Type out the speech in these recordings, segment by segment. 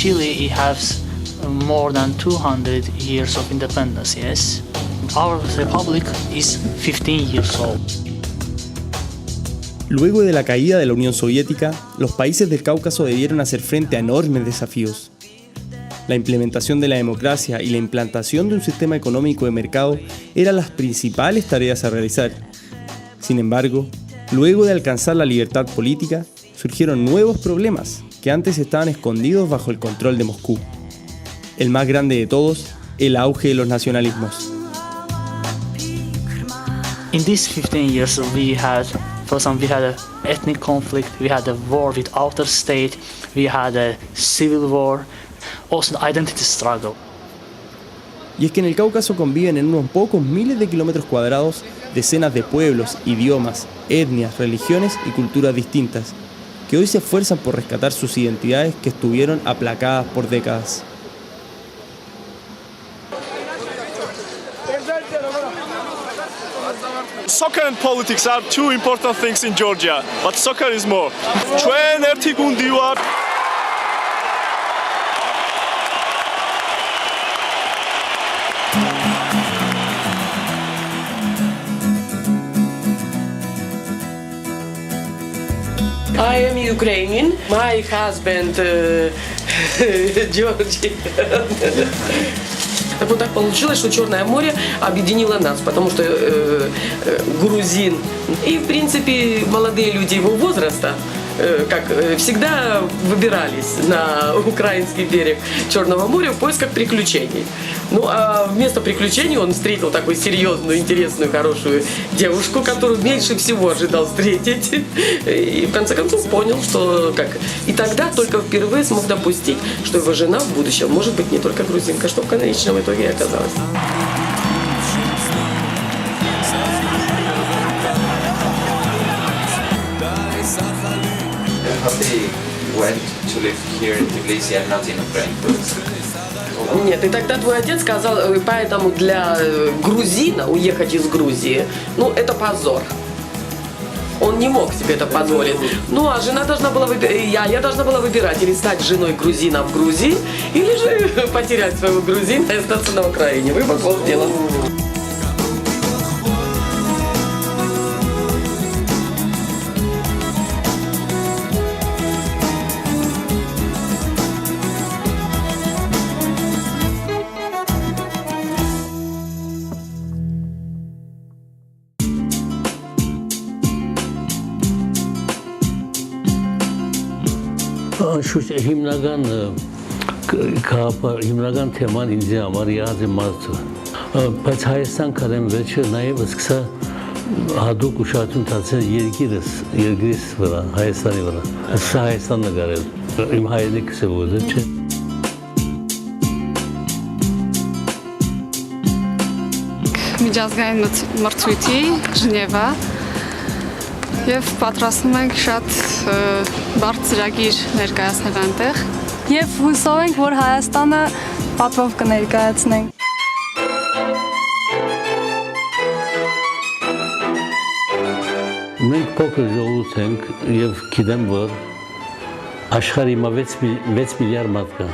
Chile has more than 200 years of independence, yes. Our republic is 15 years old. Luego de la caída de la Unión Soviética, los países del Cáucaso debieron hacer frente a enormes desafíos. La implementación de la democracia y la implantación de un sistema económico de mercado eran las principales tareas a realizar. Sin embargo, luego de alcanzar la libertad política, surgieron nuevos problemas que antes estaban escondidos bajo el control de Moscú. El más grande de todos, el auge de los nacionalismos. In these 15 years for example, we had an ethnic conflict, we had a war with outer state, we had a civil war, also an identity struggle. Y es que en el Cáucaso conviven en unos pocos miles de kilómetros cuadrados decenas de pueblos, idiomas, etnias, religiones y culturas distintas, que hoy se esfuerzan por rescatar sus identidades que estuvieron aplacadas por décadas. Soccer and politics are two important things in Georgia, but soccer is more. Ჩვენ ერთი გუნდი ვარ. I am Ukrainian. My husband Georgian. Так вот так получилось, что Черное море объединило нас, потому что грузин и, в принципе, молодые люди его возраста, как всегда, выбирались на украинский берег Черного моря в поисках приключений. Ну, а вместо приключений он встретил такую серьезную, интересную, хорошую девушку, которую меньше всего ожидал встретить. И в конце концов понял, что как. И тогда только впервые смог допустить, что его жена в будущем может быть не только грузинка, что в конечном итоге и оказалось. They went to live here in Tbilisi and not in Ukraine. Нет, и тогда твой отец сказал, поэтому для грузина уехать из Грузии, ну, это позор. Он не мог себе это позволить. Ну, а жена должна была я должна была выбирать, или стать женой грузина в Грузии, или же потерять своего грузина и остаться на Украине. Выбор был сделан. Şu հիմնական թեման ինձ համար եղած է մարդը, բայց Հայաստան կարեմ վերջը նաև սկսա հատուկ ուշադրություն տածել երկրիս վրա, Հայաստանի վրա, սա Հայաստան նկարել, իմ հայրենիքս է ոզը, չէ։ Միջազգային մրցույթի Ժնևա եւ պատրաստվում ենք շատ բարդ ծրագիր ներկայացնել այնտեղ եւ հուսով ենք, որ Հայաստանը պատվով կներկայացնենք։ Մենք փոքր ժողովուրդ ենք եւ գիտեմ, որ Աշխարհի հիմա 6 միլիարդ մարդ կա։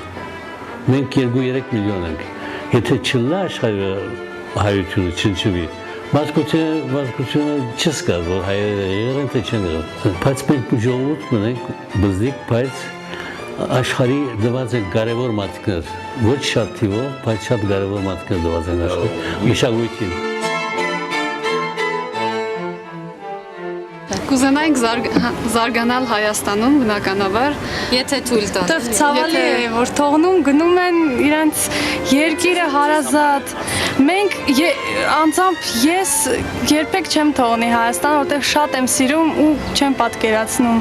Մենք 2-3 միլիոն ենք։ Եթե չլա աշխարհը հայությունը չնչվի, մարդկությունը չսկա, որ հայերը եղեն թե չեն եղել։ Բայց մենք ժողովուրդ մնենք բզդիկ, բայց աշխարհի դված են կարևոր մարդիկներ, ոչ շատ թիվով, բայց շատ կարևոր մարդիկներ դված են աշխարհի մշակույթին։ Կուզենայինք զարգանալ Հայաստանում բնականաբար, Եթե թույլ տան։ Դեռ ցավալի է, որ թողնում գնում են իրենց երկիրը հարազատ։ Մենք անձամբ ես երբեք չեմ թողնի Հայաստանը, որտեղ շատ եմ սիրում ու չեմ պատկերացնում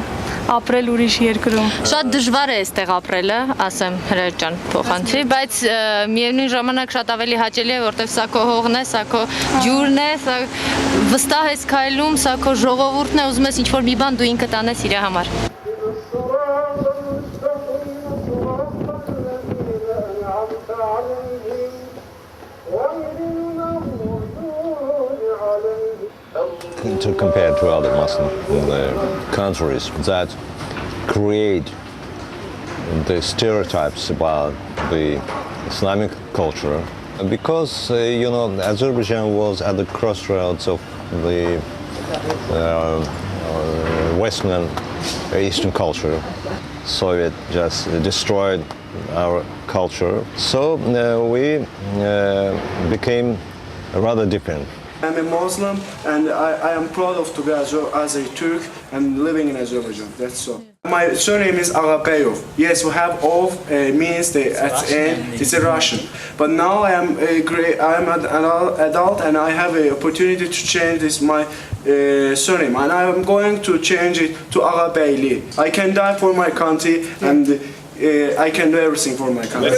ապրել ուրիշ երկրում։ Շատ դժվար է այստեղ ապրելը, ասեմ Հրաչ ջան, փոխանցի, բայց միևնույն ժամանակ շատ ավելի հաճելի է, որտեղ սա քո հողն է, սա քո ջուրն է, սա վստահ ես քայլում, սա քո ժողովուրդն է, ուզում ես ինչ-որ մի բան դու ինքդ անես իր համար։ To compare to other Muslim countries that create the stereotypes about the Islamic culture, because Azerbaijan was at the crossroads of the Western and Eastern culture. Soviet just destroyed our culture, so we became rather different. I'm a Muslim and I am proud of to be as a Turk and living in Azerbaijan, that's all. My surname is Agapeyov. Yes, we have all means at the end, it's a Russian. But now I am an adult and I have an opportunity to change my surname. And I am going to change it to Agapeyli. I can die for my country and I can do everything for my country.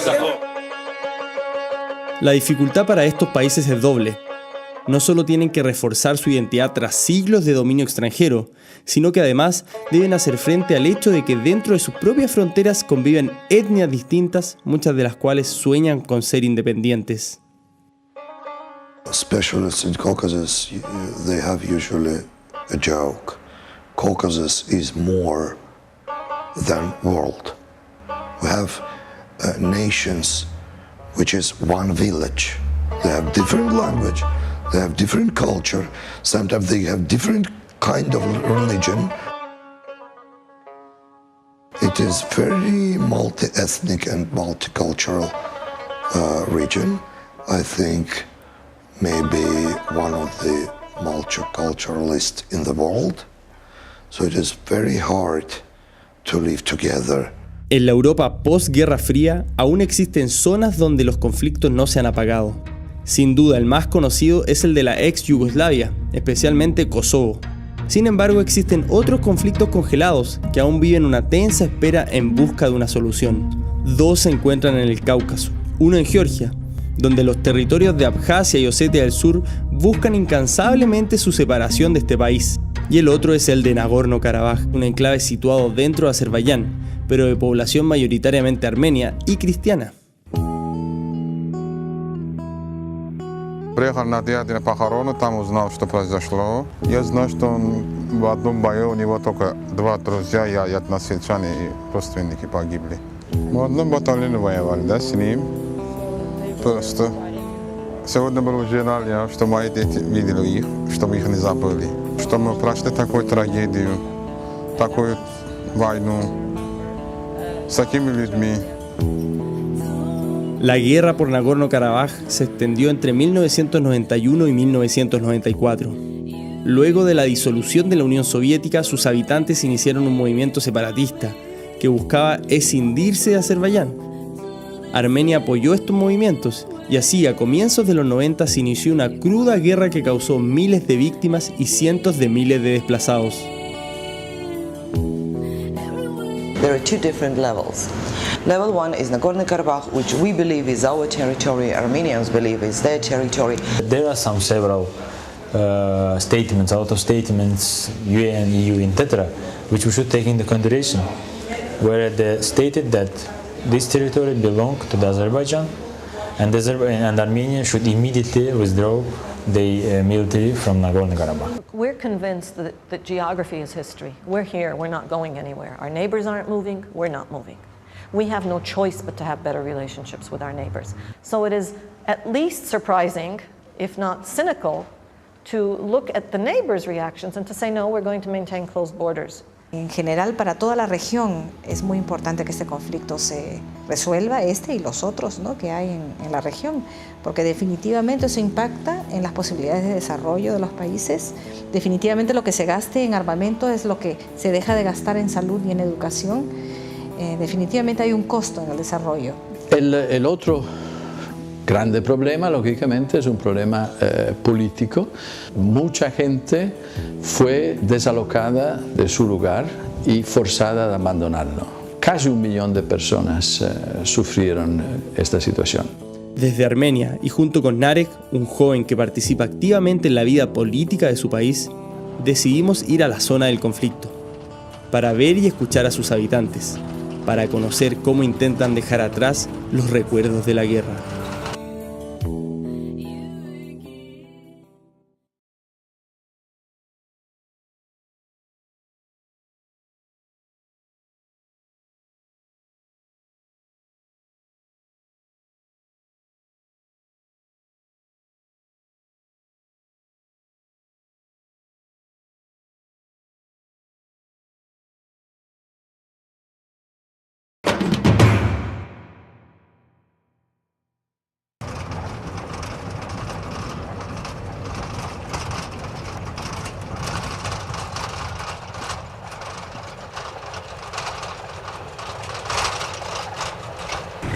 La dificultad para estos países es doble. No solo tienen que reforzar su identidad tras siglos de dominio extranjero, sino que además deben hacer frente al hecho de que dentro de sus propias fronteras conviven etnias distintas, muchas de las cuales sueñan con ser independientes. Specialists in Caucasus, they have usually a joke. Caucasus is more than world. We have nations which is one village. They have different language. They have different culture, sometimes they have different kind of religion. It is very multi-ethnic and multicultural region. I think maybe one of the multiculturalists in the world. So it is very hard to live together. En la Europa post-Guerra Fría aún existen zonas donde los conflictos no se han apagado. Sin duda, el más conocido es el de la ex-Yugoslavia, especialmente Kosovo. Sin embargo, existen otros conflictos congelados que aún viven una tensa espera en busca de una solución. Dos se encuentran en el Cáucaso, uno en Georgia, donde los territorios de Abjasia y Osetia del Sur buscan incansablemente su separación de este país, y el otro es el de Nagorno-Karabaj, un enclave situado dentro de Azerbaiyán, pero de población mayoritariamente armenia y cristiana. Приехал на день похороны, там узнал, что произошло. Я знаю, что он в одном бою, у него только 2 друзья, и односельчане и родственники погибли. Мы в одном батальоне воевали, да, с ним. Просто сегодня был уже жаль, что мои дети видели их, чтобы их не забыли. Что мы прошли такую трагедию, такую войну с такими людьми. La guerra por Nagorno-Karabaj se extendió entre 1991 y 1994. Luego de la disolución de la Unión Soviética, sus habitantes iniciaron un movimiento separatista que buscaba escindirse de Azerbaiyán. Armenia apoyó estos movimientos y así a comienzos de los 90 se inició una cruda guerra que causó miles de víctimas y cientos de miles de desplazados. There are two different levels. Level 1 is Nagorno-Karabakh, which we believe is our territory, Armenians believe is their territory. There are several statements, out of statements, UN, EU, etc., which we should take into consideration, where they stated that this territory belonged to Azerbaijan, and Armenia should immediately withdraw the military from Nagorno-Karabakh. we're convinced that geography is history. We're here, we're not going anywhere. Our neighbors aren't moving, we're not moving. We have no choice but to have better relationships with our neighbors. So it is at least surprising, if not cynical, to look at the neighbors' reactions and to say, no, we're going to maintain closed borders. En general, para toda la región es muy importante que este conflicto se resuelva, y los otros, ¿no?, que hay en la región, porque definitivamente eso impacta en las posibilidades de desarrollo de los países. Definitivamente lo que se gaste en armamento es lo que se deja de gastar en salud y en educación. Definitivamente hay un costo en el desarrollo. El otro grande problema, lógicamente, es un problema político. Mucha gente fue desalocada de su lugar y forzada a abandonarlo. Casi 1 millón de personas sufrieron esta situación. Desde Armenia, y junto con Narek, un joven que participa activamente en la vida política de su país, decidimos ir a la zona del conflicto, para ver y escuchar a sus habitantes, para conocer cómo intentan dejar atrás los recuerdos de la guerra.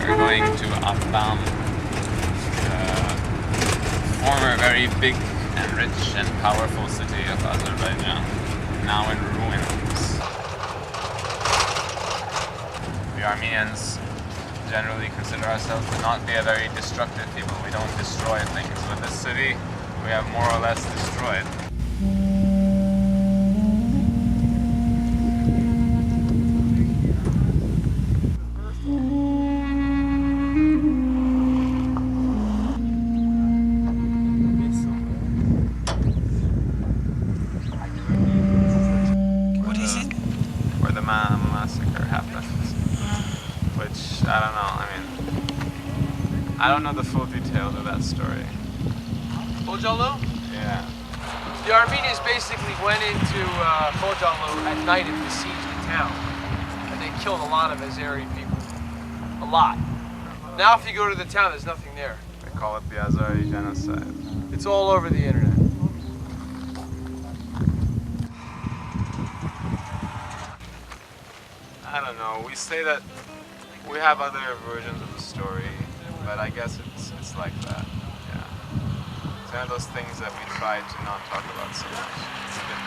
We're going to Akdam, former very big and rich and powerful city of Azerbaijan, now in ruins. We Armenians generally consider ourselves to not be a very destructive people. We don't destroy things. But this city, we have more or less destroyed. Massacre happened, which I don't know. I mean, I don't know the full details of that story. Khojalu? Yeah. The Armenians basically went into Khojalu at night and besieged the town, and they killed a lot of Azeri people. A lot. Now, if you go to the town, there's nothing there. They call it the Azeri genocide. It's all over the internet. I don't know. We say that we have other versions of the story, but I guess it's like that. Yeah. It's one of those things that we try to not talk about so much. It's a bit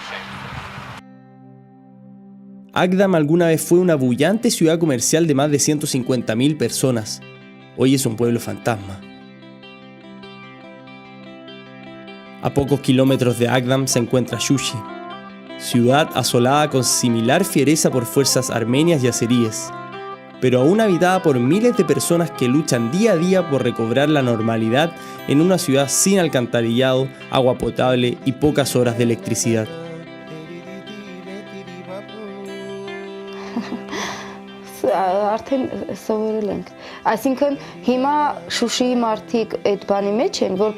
shameful. Akdam alguna vez fue una bullante ciudad comercial de más de 150.000 personas. Hoy es un pueblo fantasma. A pocos kilómetros de Akdam se encuentra Shushi, ciudad asolada con similar fiereza por fuerzas armenias y azeríes, pero aún habitada por miles de personas que luchan día a día por recobrar la normalidad en una ciudad sin alcantarillado, agua potable y pocas horas de electricidad. Արդեն սովորել ենք։ Այսինքն հիմա Շուշիի մարդիկ այդ բանի մեջ են, որ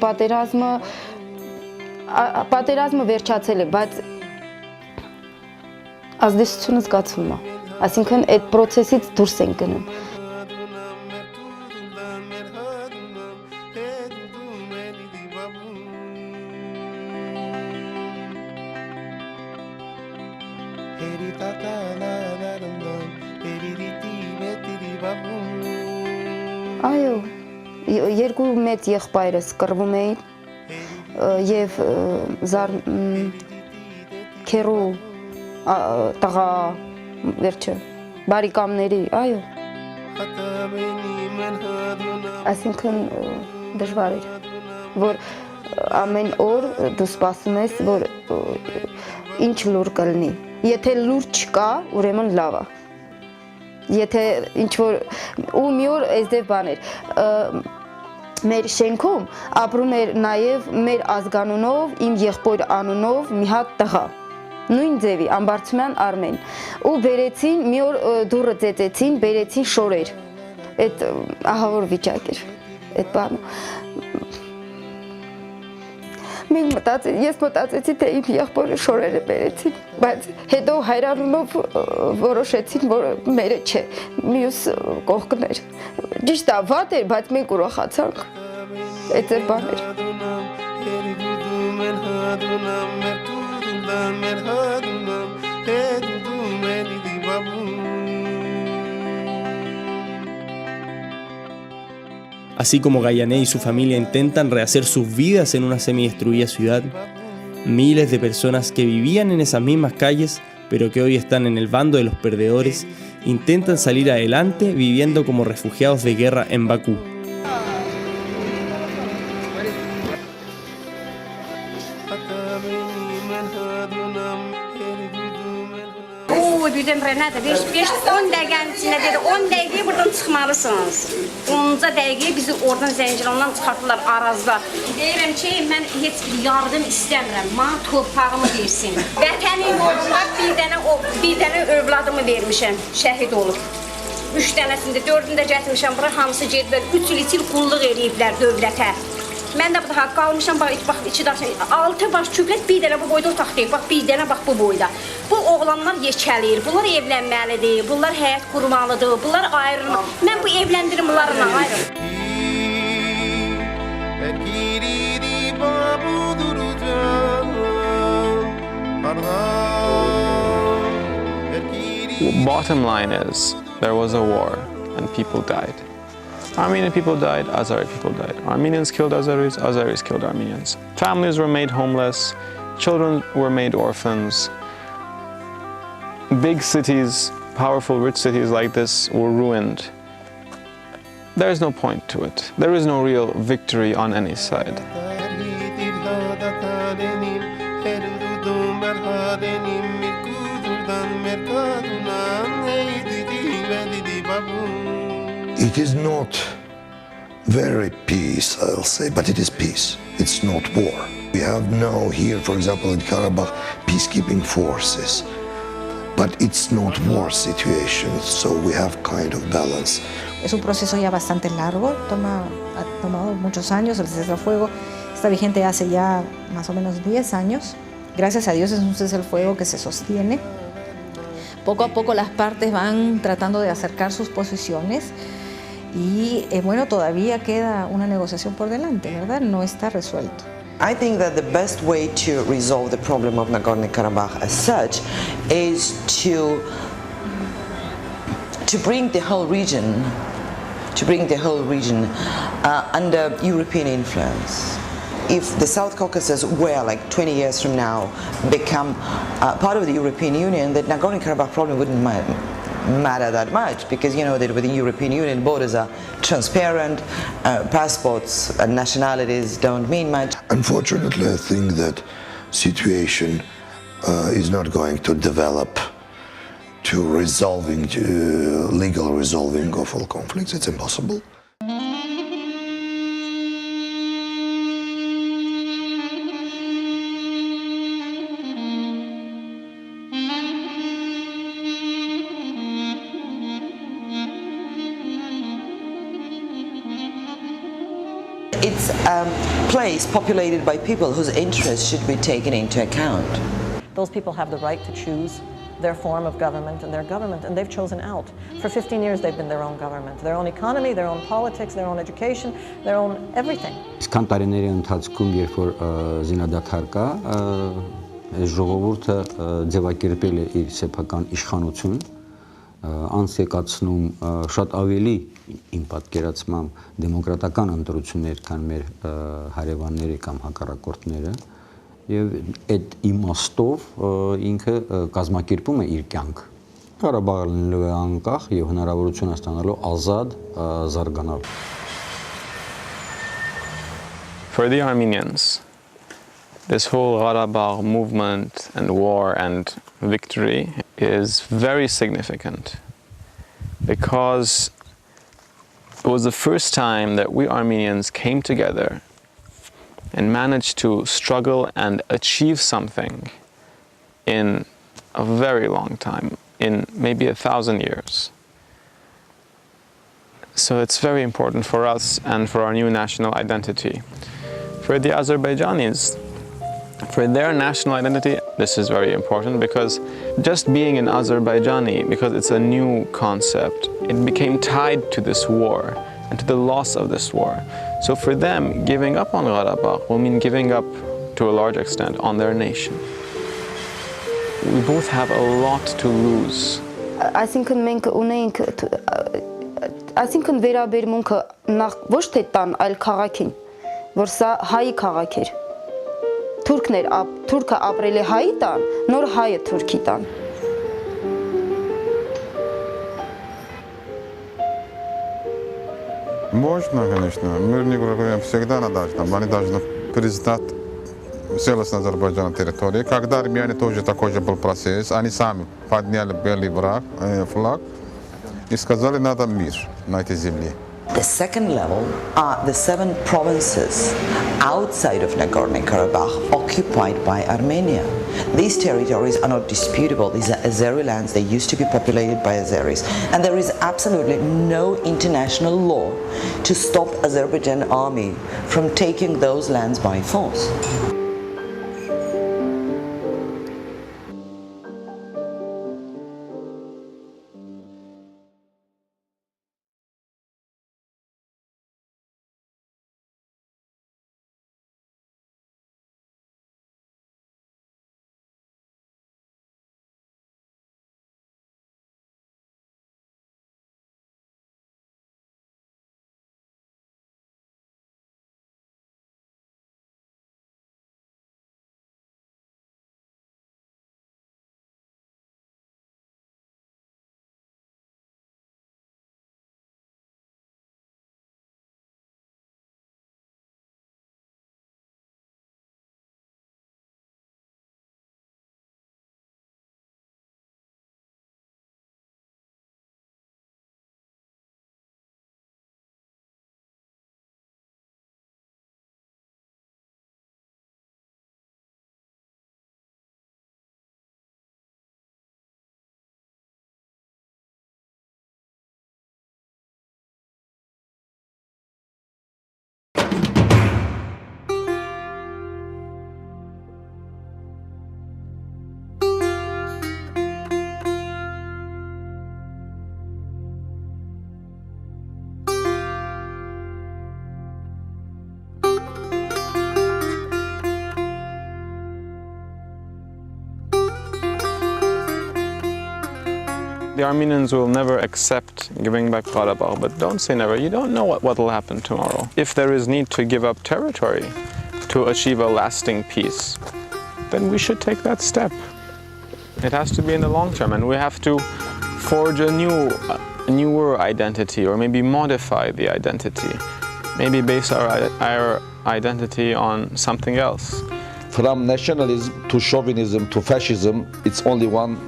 պատերազմը վերջացել է, բայց ազդեցությունը զգացվում է։ Այսինքն այդ process-ից դուրս են գնում։ Այո, երկու մեծ եղբայրս կռվում էին եւ քերու տղա վերջը բարիկամների, այո։ Այսինքն դժվար էր, որ ամեն օր դու սպասում ես, որ ինչ լուր կլինի։ Եթե լուր չկա, ուրեմն լավ է։ Եթե ինչ որ ու մի օր այսպես բան էր, մեր շենքում ապրում էր նաև մեր ազգանունով, իմ եղբոր անունով մի հատ տղա, նույն ձևի, Ամբարձումյան Արմեն, ու բերեցին, մի օր դուռը ծեծեցին, բերեցին շորեր, այդ ահավոր վիճակ էր, այդ բանը, ես մտածեցի, թե իմ եղբորը շորերը բերեցին, բայց հետո հայրանունով որոշեցին, որ մերը չէ, մյուս կողքն էր, ճիշտ է, վատ էր, բայց մենք ուրախացանք, այդ էր բան էր։ Así como Gayané y su familia intentan rehacer sus vidas en una semidestruida ciudad, miles de personas que vivían en esas mismas calles, pero que hoy están en el bando de los perdedores, intentan salir adelante viviendo como refugiados de guerra en Bakú. Birden Renate, 5-10 dəqiqənin içində dedi, 10 dəqiqəyə buradan çıxmalısınız. 10-ca dəqiqəyə bizi oradan zəncirondan çıxartdılar arazda. Deyirəm ki, mən heç yardım istəmirəm, mənə torpağımı versin. Vətənim uğrunda bir dənə övladımı vermişəm, şəhid olub. 3 dənəsində, 4-ünü də gətirmişəm, bura hamısı gediblər, 3 il qulluq eləyiblər dövlətə. Mən də burada haqq almışam, bax, 2 daş, 6 baş küplət, bir dənə bu boyda otaq deyil, bax, bir dənə bax bu boyda. Bu oğlanlar yekəlir, bunlar evlənməlidir, bunlar həyat qurmalıdır, bunlar ayrılmalı. Mən bu evləndirim, bunlarla ayrılım. Bottom line is, there was a war and people died. Armenian people died, Azeri people died. Armenians killed Azeris, Azeris killed Armenians. Families were made homeless, children were made orphans. Big cities, powerful, rich cities like this were ruined. There is no point to it. There is no real victory on any side. It is not very peace, I'll say, but it is peace. It's not war. We have now here, for example, in Karabakh, peacekeeping forces, but it's not war situation, so we have kind of balance. Es un proceso ya bastante largo, ha tomado muchos años, el cese al fuego está vigente hace ya más o menos 10 años. Gracias a Dios es un cese al fuego que se sostiene. Poco a poco las partes van tratando de acercar sus posiciones y bueno, todavía queda una negociación por delante, ¿verdad? No está resuelto. I think that the best way to resolve the problem of Nagorno-Karabakh as such is to bring the whole region, under European influence. If the South Caucasus were, like 20 years from now, become part of the European Union, that Nagorno-Karabakh problem wouldn't matter that much, because you know that within the European Union borders are transparent, passports and nationalities don't mean much. Unfortunately, I think that situation is not going to develop to resolving, legal resolving of all conflicts. It's impossible. It's a place populated by people whose interests should be taken into account. Those people have the right to choose their form of government, and they've chosen out. For 15 years they've been their own government, their own economy, their own politics, their own education, their own everything. Այսքան տարիների ընթացքում, երբ որ զինադադար կա, ժողովուրդը ձևակերպել է իր սեփական իշխանություն, անց եկացնում շատ ավելի իմ պատկերացմամբ դեմոկրատական ընտրություններ, քան մեր հարևանները կամ հակառակորդները, եւ այդ իմաստով ինքը կազմակերպում է իր կյանք։ Ղարաբաղը լինելու է անկախ եւ հնարավորություն ստանալու ազատ զարգանալ։ For the Armenians, this whole Karabakh movement and war and victory is very significant, because It was the first time that we Armenians came together and managed to struggle and achieve something in a very long time, in maybe 1,000 years. So it's very important for us and for our new national identity. For the Azerbaijanis, for their national identity, this is very important because just being an Azerbaijani, because it's a new concept, it became tied to this war and to the loss of this war. So for them, giving up on Karabakh will mean giving up, to a large extent, on their nation. We both have a lot to lose. Այսինքն մենք ունենք այսինքն վերաբերմունքը նախ ոչ թե տան, այլ քաղաքին, որ սա հայի քաղաք էր։ Թուրքը ապրել է հայի տան, նոր հայը թուրքի տան։ Можно, конечно. Мы не говорим всегда они должны признать целостность Азербайджана территории. Когда армяне тоже такой же был процесс, они сами подняли белый флаг и сказали, надо мир на этой земле. The second level are the 7 provinces outside of Nagorno-Karabakh occupied by Armenia. These territories are not disputable. These are Azeri lands. They used to be populated by Azeris. And there is absolutely no international law to stop Azerbaijan army from taking those lands by force. The Armenians will never accept giving back Karabakh, but don't say never. You don't know what will happen tomorrow. If there is need to give up territory to achieve a lasting peace, then we should take that step. It has to be in the long term, and we have to forge a newer identity, or maybe modify the identity. Maybe base our identity on something else. From nationalism to chauvinism to fascism, it's only one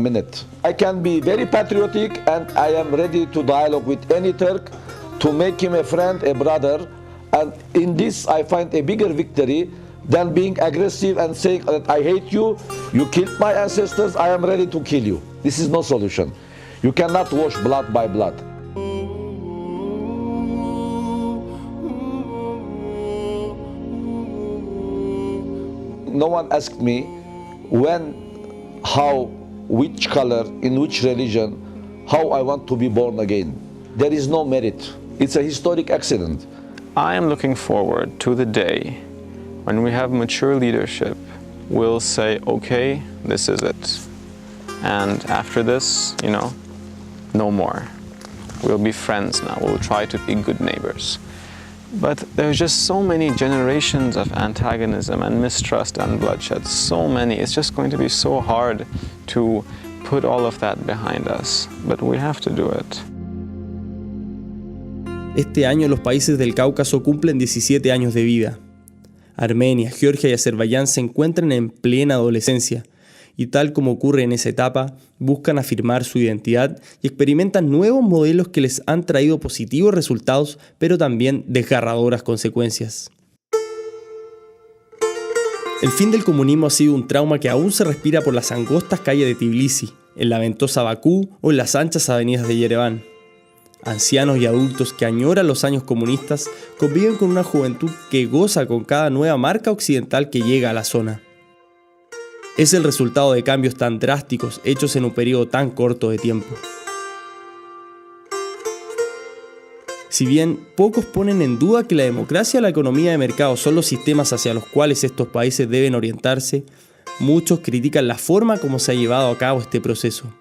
minute. I can be very patriotic, and I am ready to dialogue with any Turk to make him a friend, a brother, and in this I find a bigger victory than being aggressive and saying that I hate you, you killed my ancestors, I am ready to kill you. This is no solution. You cannot wash blood by blood. No one asked me when, how, which color, in which religion, how I want to be born again. There is no merit. It's a historic accident. I am looking forward to the day when we have mature leadership. We'll say, okay, this is it. And after this, no more. We'll be friends now. We'll try to be good neighbors. But there's just so many generations of antagonism and mistrust and bloodshed, so many. It's just going to be so hard to put all of that behind us, but we have to do it. Este año los países del Cáucaso cumplen 17 años de vida. Armenia, Georgia y Azerbaiyán se encuentran en plena adolescencia y tal como ocurre en esa etapa, buscan afirmar su identidad y experimentan nuevos modelos que les han traído positivos resultados, pero también desgarradoras consecuencias. El fin del comunismo ha sido un trauma que aún se respira por las angostas calles de Tbilisi, en la ventosa Bakú o en las anchas avenidas de Yereván. Ancianos y adultos que añoran los años comunistas conviven con una juventud que goza con cada nueva marca occidental que llega a la zona. Es el resultado de cambios tan drásticos hechos en un periodo tan corto de tiempo. Si bien pocos ponen en duda que la democracia o la economía de mercado son los sistemas hacia los cuales estos países deben orientarse, muchos critican la forma como se ha llevado a cabo este proceso.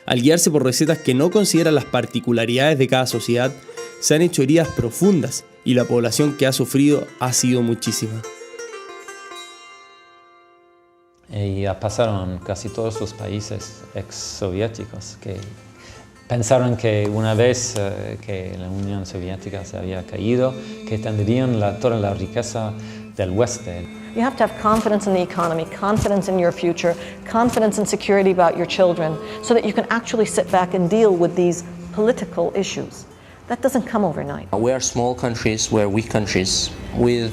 Al guiarse por recetas que no consideran las particularidades de cada sociedad, se han hecho heridas profundas y la población que ha sufrido ha sido muchísima. Y ya pasaron casi todos los países exsoviéticos que pensaron que una vez que la Unión Soviética se había caído, que tendrían toda la riqueza del oeste. You have to have confidence in the economy, confidence in your future, confidence and security about your children, so that you can actually sit back and deal with these political issues. That doesn't come overnight. We are small countries, we're weak countries, with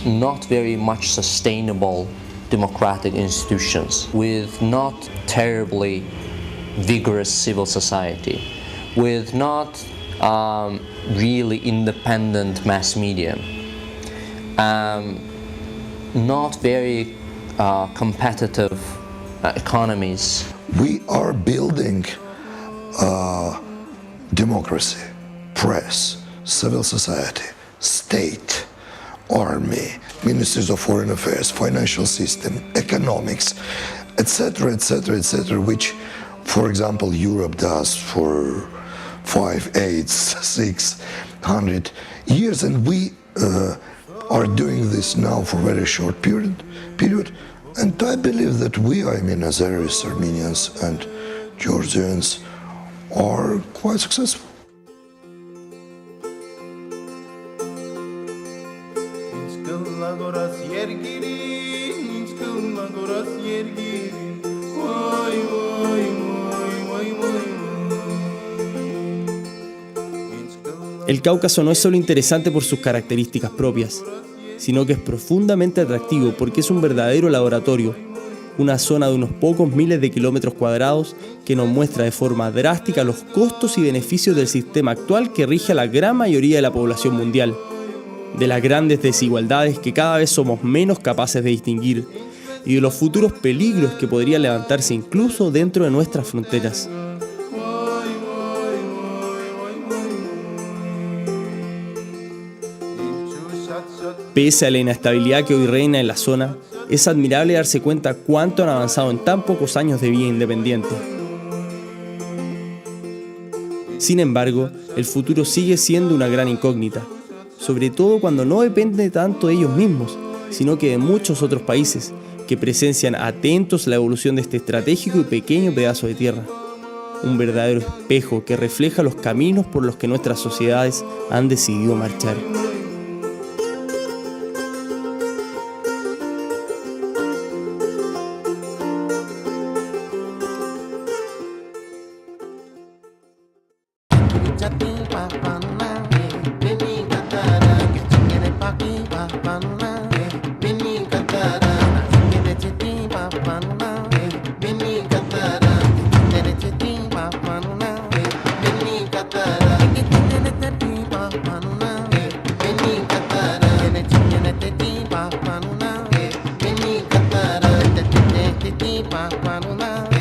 not very much sustainable democratic institutions, with not terribly vigorous civil society, with not really independent mass media. Not very competitive economies. We are building democracy, press, civil society, state, army, ministries of foreign affairs, financial system, economics, etc., etc., etc., which, for example, Europe does for 5, 8, 600 years, and we are doing this now for a very short period, and I believe that we, Azeris, Armenians and Georgians, are quite successful. El Cáucaso no es solo interesante por sus características propias, sino que es profundamente atractivo porque es un verdadero laboratorio, una zona de unos pocos miles de kilómetros cuadrados que nos muestra de forma drástica los costos y beneficios del sistema actual que rige a la gran mayoría de la población mundial, de las grandes desigualdades que cada vez somos menos capaces de distinguir y de los futuros peligros que podrían levantarse incluso dentro de nuestras fronteras. Pese a la inestabilidad que hoy reina en la zona, es admirable darse cuenta cuánto han avanzado en tan pocos años de vida independiente. Sin embargo, el futuro sigue siendo una gran incógnita, sobre todo cuando no depende tanto de ellos mismos, sino que de muchos otros países que presencian atentos la evolución de este estratégico y pequeño pedazo de tierra. Un verdadero espejo que refleja los caminos por los que nuestras sociedades han decidido marchar. Manuna